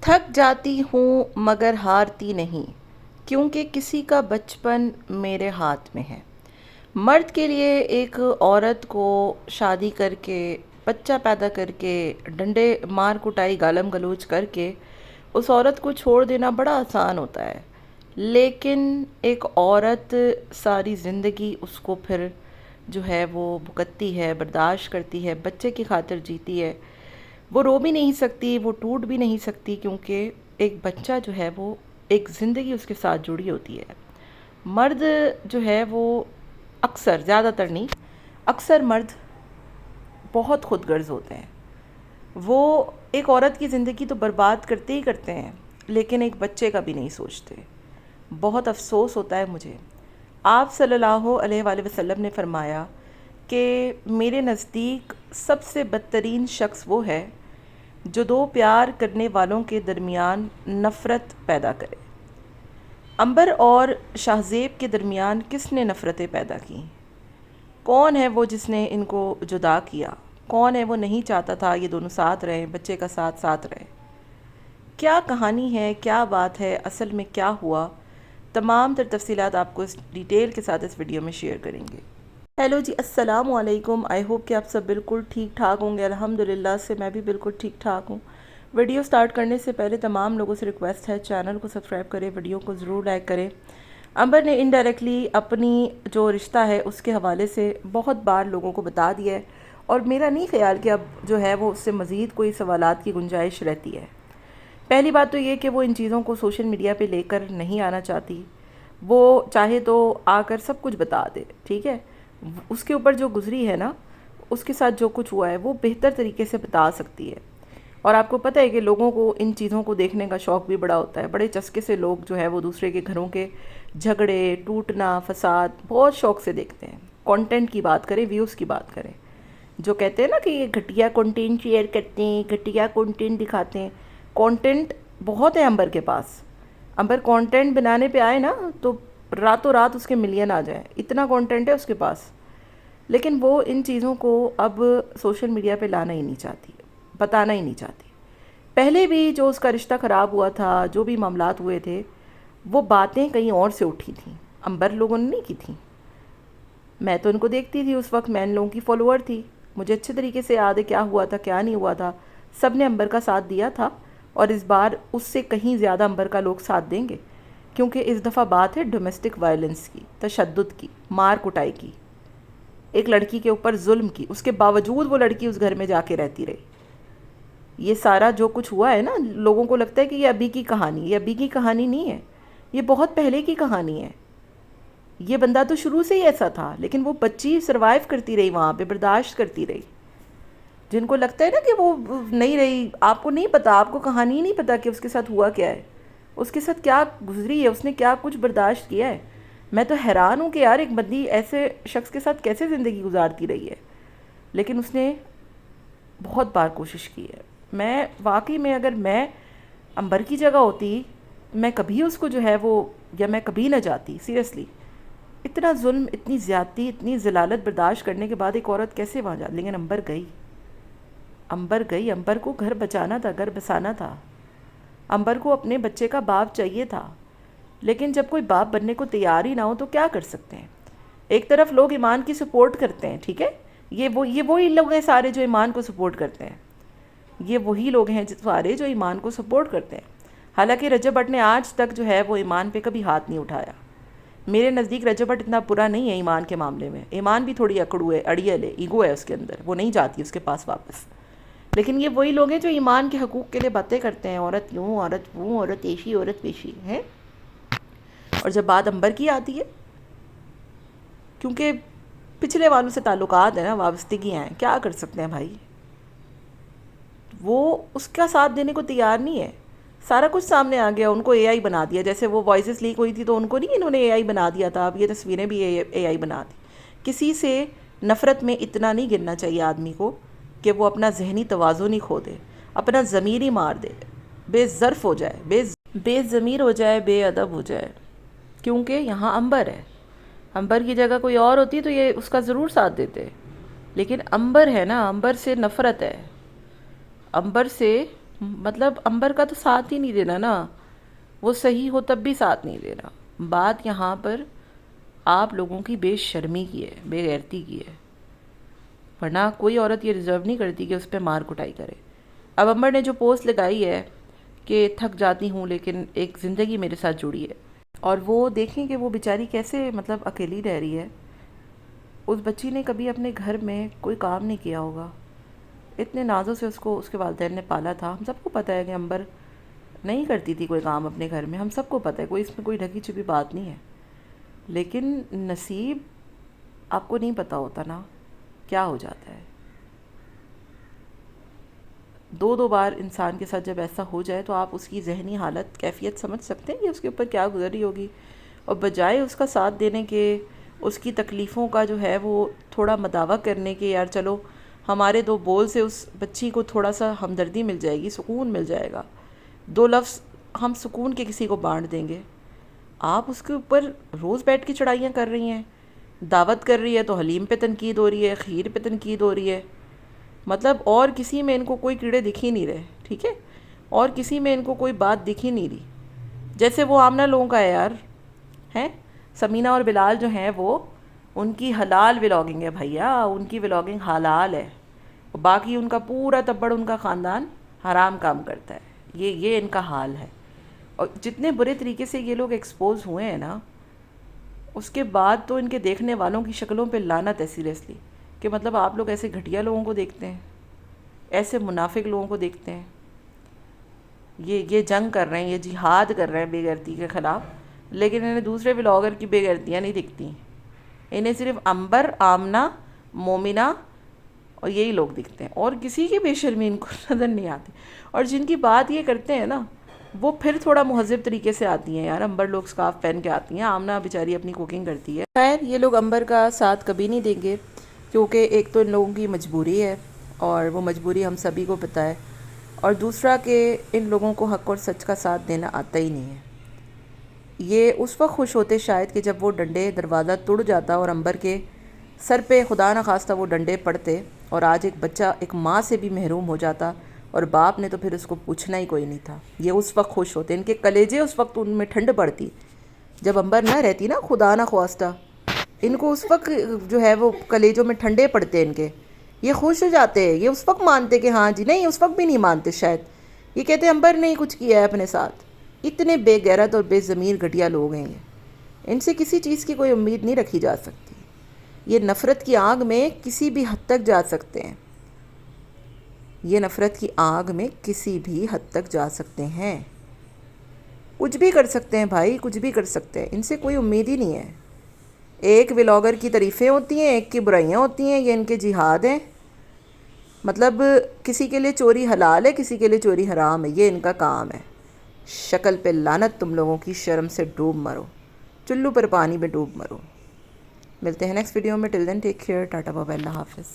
تھک جاتی ہوں مگر ہارتی نہیں، کیونکہ کسی کا بچپن میرے ہاتھ میں ہے۔ مرد کے لیے ایک عورت کو شادی کر کے، بچہ پیدا کر کے، ڈنڈے مار کٹائی گالم گلوچ کر کے اس عورت کو چھوڑ دینا بڑا آسان ہوتا ہے، لیکن ایک عورت ساری زندگی اس کو پھر جو ہے وہ بھگتتی ہے، برداشت کرتی ہے، بچے کی خاطر جیتی ہے۔ وہ رو بھی نہیں سکتی، وہ ٹوٹ بھی نہیں سکتی، کیونکہ ایک بچہ جو ہے وہ ایک زندگی اس کے ساتھ جڑی ہوتی ہے۔ مرد جو ہے وہ اکثر، زیادہ تر نہیں، اکثر مرد بہت خود غرض ہوتے ہیں۔ وہ ایک عورت کی زندگی تو برباد کرتے ہی کرتے ہیں، لیکن ایک بچے کا بھی نہیں سوچتے۔ بہت افسوس ہوتا ہے مجھے۔ آپ صلی اللہ علیہ وآلہ وسلم نے فرمایا کہ میرے نزدیک سب سے بدترین شخص وہ ہے جو دو پیار کرنے والوں کے درمیان نفرت پیدا کرے۔ عنبر اور شاہ زیب کے درمیان کس نے نفرتیں پیدا کی؟ کون ہے وہ جس نے ان کو جدا کیا؟ کون ہے وہ نہیں چاہتا تھا یہ دونوں ساتھ رہیں، بچے کا ساتھ ساتھ رہے؟ کیا کہانی ہے، کیا بات ہے، اصل میں کیا ہوا؟ تمام تر تفصیلات آپ کو اس ڈیٹیل کے ساتھ اس ویڈیو میں شیئر کریں گے۔ ہیلو جی، السلام علیکم۔ آئی ہوپ کہ آپ سب بالکل ٹھیک ٹھاک ہوں گے۔ الحمدللہ سے میں بھی بالکل ٹھیک ٹھاک ہوں۔ ویڈیو سٹارٹ کرنے سے پہلے تمام لوگوں سے ریکویسٹ ہے، چینل کو سبسکرائب کریں، ویڈیو کو ضرور لائک کریں۔ عنبر نے انڈائریکٹلی اپنی جو رشتہ ہے اس کے حوالے سے بہت بار لوگوں کو بتا دیا ہے، اور میرا نہیں خیال کہ اب جو ہے وہ اس سے مزید کوئی سوالات کی گنجائش رہتی ہے۔ پہلی بات تو یہ کہ وہ ان چیزوں کو سوشل میڈیا پہ لے کر نہیں آنا چاہتی۔ وہ چاہے تو آ کر سب کچھ بتا دے، ٹھیک ہے؟ اس کے اوپر جو گزری ہے نا، اس کے ساتھ جو کچھ ہوا ہے وہ بہتر طریقے سے بتا سکتی ہے۔ اور آپ کو پتہ ہے کہ لوگوں کو ان چیزوں کو دیکھنے کا شوق بھی بڑا ہوتا ہے۔ بڑے چسکے سے لوگ جو ہے وہ دوسرے کے گھروں کے جھگڑے، ٹوٹنا، فساد بہت شوق سے دیکھتے ہیں۔ کانٹینٹ کی بات کریں، ویوز کی بات کریں، جو کہتے ہیں نا کہ یہ گھٹیا کنٹینٹ شیئر کرتے ہیں، گھٹیا کنٹینٹ دکھاتے ہیں۔ کانٹینٹ بہت ہے عنبر کے پاس۔ عنبر کانٹینٹ بنانے پہ آئے نا تو راتوں رات اس کے ملین آ جائیں، اتنا کانٹینٹ ہے اس کے پاس۔ لیکن وہ ان چیزوں کو اب سوشل میڈیا پہ لانا ہی نہیں چاہتی، بتانا ہی نہیں چاہتی۔ پہلے بھی جو اس کا رشتہ خراب ہوا تھا، جو بھی معاملات ہوئے تھے، وہ باتیں کہیں اور سے اٹھی تھیں، عنبر لوگوں نے نہیں کی تھیں۔ میں تو ان کو دیکھتی تھی، اس وقت میں ان لوگوں کی فالوور تھی، مجھے اچھے طریقے سے یاد ہے کیا ہوا تھا کیا نہیں ہوا تھا۔ سب نے عنبر کا ساتھ دیا تھا، اور اس بار اس سے کہیں زیادہ عنبر کا لوگ ساتھ دیں گے، کیونکہ اس دفعہ بات ہے ڈومیسٹک وائلنس کی، تشدد کی، مار کٹائی کی، ایک لڑکی کے اوپر ظلم کی۔ اس کے باوجود وہ لڑکی اس گھر میں جا کے رہتی رہی۔ یہ سارا جو کچھ ہوا ہے نا، لوگوں کو لگتا ہے کہ یہ ابھی کی کہانی، یہ ابھی کی کہانی نہیں ہے، یہ بہت پہلے کی کہانی ہے۔ یہ بندہ تو شروع سے ہی ایسا تھا، لیکن وہ بچی سروائیو کرتی رہی وہاں پہ، برداشت کرتی رہی۔ جن کو لگتا ہے نا کہ وہ نہیں رہی، آپ کو نہیں پتا، آپ کو کہانی ہی نہیں پتا کہ اس کے ساتھ ہوا کیا ہے، اس کے ساتھ کیا گزری ہے، اس نے کیا کچھ برداشت کیا ہے۔ میں تو حیران ہوں کہ یار ایک بندی ایسے شخص کے ساتھ کیسے زندگی گزارتی رہی ہے، لیکن اس نے بہت بار کوشش کی ہے۔ میں واقعی میں اگر میں عنبر کی جگہ ہوتی، میں کبھی اس کو جو ہے وہ، یا میں کبھی نہ جاتی، سیریسلی۔ اتنا ظلم، اتنی زیادتی، اتنی ذلالت برداشت کرنے کے بعد ایک عورت کیسے وہاں جاتی؟ لیکن عنبر گئی، عنبر گئی۔ عنبر کو گھر بچانا تھا، گھر بسانا تھا۔ عنبر کو اپنے بچے کا باپ چاہیے تھا، لیکن جب کوئی باپ بننے کو تیار ہی نہ ہو تو کیا کر سکتے ہیں؟ ایک طرف لوگ ایمان کی سپورٹ کرتے ہیں، ٹھیک ہے، یہ وہی لوگ ہیں سارے جو ایمان کو سپورٹ کرتے ہیں، یہ وہی لوگ ہیں سارے جو ایمان کو سپورٹ کرتے ہیں۔ حالانکہ رجب بٹ نے آج تک جو ہے وہ ایمان پہ کبھی ہاتھ نہیں اٹھایا۔ میرے نزدیک رجب بٹ اتنا برا نہیں ہے ایمان کے معاملے میں۔ ایمان بھی تھوڑی اکڑو ہے، اڑیل ہے، ایگو ہے اس کے اندر، وہ نہیں جاتی اس کے پاس واپس۔ لیکن یہ وہی لوگ ہیں جو ایمان کے حقوق کے لیے باتیں کرتے ہیں، عورت یوں، عورت وہ، عورت ایشی، عورت پیشی ہے۔ اور جب بات عنبر کی آتی ہے، کیونکہ پچھلے والوں سے تعلقات ہیں نا، وابستگیاں ہیں، کیا کر سکتے ہیں بھائی؟ وہ اس کا ساتھ دینے کو تیار نہیں ہے۔ سارا کچھ سامنے آ گیا، ان کو اے آئی بنا دیا۔ جیسے وہ وائسز لیک ہوئی تھی تو ان کو نہیں، انہوں نے اے آئی بنا دیا تھا، اب یہ تصویریں بھی اے آئی بنا دی۔ کسی سے نفرت میں اتنا نہیں گرنا چاہیے آدمی کو کہ وہ اپنا ذہنی توازن ہی کھو دے، اپنا ضمیر ہی مار دے، بے ظرف ہو جائے، بے ضمیر ہو جائے، بے ادب ہو جائے۔ کیونکہ یہاں عنبر ہے، عنبر کی جگہ کوئی اور ہوتی تو یہ اس کا ضرور ساتھ دیتے، لیکن عنبر ہے نا، عنبر سے نفرت ہے، عنبر سے مطلب امبر کا تو ساتھ ہی نہیں دینا نا، وہ صحیح ہو تب بھی ساتھ نہیں دینا۔ بات یہاں پر آپ لوگوں کی بے شرمی کی ہے، بے غیرتی کی ہے، ورنہ کوئی عورت یہ ڈیزرو نہیں کرتی کہ اس پہ مار کٹائی کرے۔ اب امبر نے جو پوسٹ لگائی ہے کہ تھک جاتی ہوں لیکن ایک زندگی میرے ساتھ جڑی ہے، اور وہ دیکھیں کہ وہ بیچاری کیسے مطلب اکیلی رہ رہی ہے۔ اس بچی نے کبھی اپنے گھر میں کوئی کام نہیں کیا ہوگا، اتنے نازوں سے اس کو اس کے والدین نے پالا تھا۔ ہم سب کو پتہ ہے کہ امبر نہیں کرتی تھی کوئی کام اپنے گھر میں، ہم سب کو پتہ ہے، کوئی اس میں کوئی ڈھکی چھپی بات نہیں ہے۔ لیکن نصیب آپ کو نہیں پتہ ہوتا نا کیا ہو جاتا ہے۔ دو دو بار انسان کے ساتھ جب ایسا ہو جائے تو آپ اس کی ذہنی حالت کیفیت سمجھ سکتے ہیں کہ اس کے اوپر کیا گزری ہوگی، اور بجائے اس کا ساتھ دینے کے، اس کی تکلیفوں کا جو ہے وہ تھوڑا مداوع کرنے کے، یار چلو ہمارے دو بول سے اس بچی کو تھوڑا سا ہمدردی مل جائے گی، سکون مل جائے گا، دو لفظ ہم سکون کے کسی کو بانٹ دیں گے، آپ اس کے اوپر روز بیٹھ کے چڑھائیاں کر رہی ہیں۔ دعوت کر رہی ہے تو حلیم پہ تنقید ہو رہی ہے، خیر پہ تنقید ہو رہی ہے، مطلب اور کسی میں ان کو کوئی کیڑے دکھ ہی نہیں رہے، ٹھیک ہے، اور کسی میں ان کو کوئی بات دکھ ہی نہیں رہی۔ جیسے وہ آمنہ لوگوں کا ہے یار، ہیں سمینہ اور بلال جو ہیں وہ، ان کی حلال ولاگنگ ہے بھیا، ان کی ولاگنگ حلال ہے، باقی ان کا پورا تبڑ ان کا خاندان حرام کام کرتا ہے، یہ ان کا حال ہے۔ اور جتنے برے طریقے سے یہ لوگ ایکسپوز ہوئے ہیں نا، اس کے بعد تو ان کے دیکھنے والوں کی شکلوں پہ لعنت ہے سیریسلی، کہ مطلب آپ لوگ ایسے گھٹیا لوگوں کو دیکھتے ہیں، ایسے منافق لوگوں کو دیکھتے ہیں، یہ جنگ کر رہے ہیں، یہ جہاد کر رہے ہیں بے غیرتی کے خلاف، لیکن انہیں دوسرے بلاگر کی بے غیرتیاں نہیں دکھتی، انہیں صرف امبر، آمنہ، مومنہ اور یہی لوگ دکھتے ہیں، اور کسی کی بے شرمی ان کو نظر نہیں آتی۔ اور جن کی بات یہ کرتے ہیں نا، وہ پھر تھوڑا مہذب طریقے سے آتی ہیں یار، امبر لوگ سکارف پہن کے آتی ہیں، آمنہ بیچاری اپنی کوکنگ کرتی ہے۔ خیر یہ لوگ امبر کا ساتھ کبھی نہیں دیں گے، کیونکہ ایک تو ان لوگوں کی مجبوری ہے، اور وہ مجبوری ہم سبھی کو پتہ ہے، اور دوسرا کہ ان لوگوں کو حق اور سچ کا ساتھ دینا آتا ہی نہیں ہے۔ یہ اس وقت خوش ہوتے شاید کہ جب وہ ڈنڈے دروازہ توڑ جاتا اور امبر کے سر پہ خدا نخواستہ وہ ڈنڈے پڑتے، اور آج ایک بچہ ایک ماں سے بھی محروم ہو جاتا، اور باپ نے تو پھر اس کو پوچھنا ہی کوئی نہیں تھا۔ یہ اس وقت خوش ہوتے، ان کے کلیجے اس وقت ان میں ٹھنڈ پڑتی، جب امبر نہ رہتی نا خدا نخواستہ، ان کو اس وقت جو ہے وہ کلیجوں میں ٹھنڈے پڑتے ان کے، یہ خوش ہو جاتے، یہ اس وقت مانتے کہ ہاں جی، نہیں اس وقت بھی نہیں مانتے شاید، یہ کہتے امبر نے ہی کچھ کیا ہے اپنے ساتھ۔ اتنے بے غیرت اور بے ضمیر گھٹیا لوگ ہیں یہ، ان سے کسی چیز کی کوئی امید نہیں رکھی جا سکتی، یہ نفرت کی آگ میں کسی بھی حد تک جا سکتے ہیں، یہ نفرت کی آگ میں کسی بھی حد تک جا سکتے ہیں، کچھ بھی کر سکتے ہیں بھائی، کچھ بھی کر سکتے ہیں، ان سے کوئی امید ہی نہیں ہے۔ ایک ولاگر کی تعریفیں ہوتی ہیں، ایک کی برائیاں ہوتی ہیں، یہ ان کے جہاد ہیں، مطلب کسی کے لیے چوری حلال ہے، کسی کے لیے چوری حرام ہے، یہ ان کا کام ہے۔ شکل پہ لعنت تم لوگوں کی، شرم سے ڈوب مرو، چلو پر پانی میں ڈوب مرو۔ ملتے ہیں نیکسٹ ویڈیو میں، ٹل دین ٹیک کیئر، ٹاٹا بابا، اللہ حافظ۔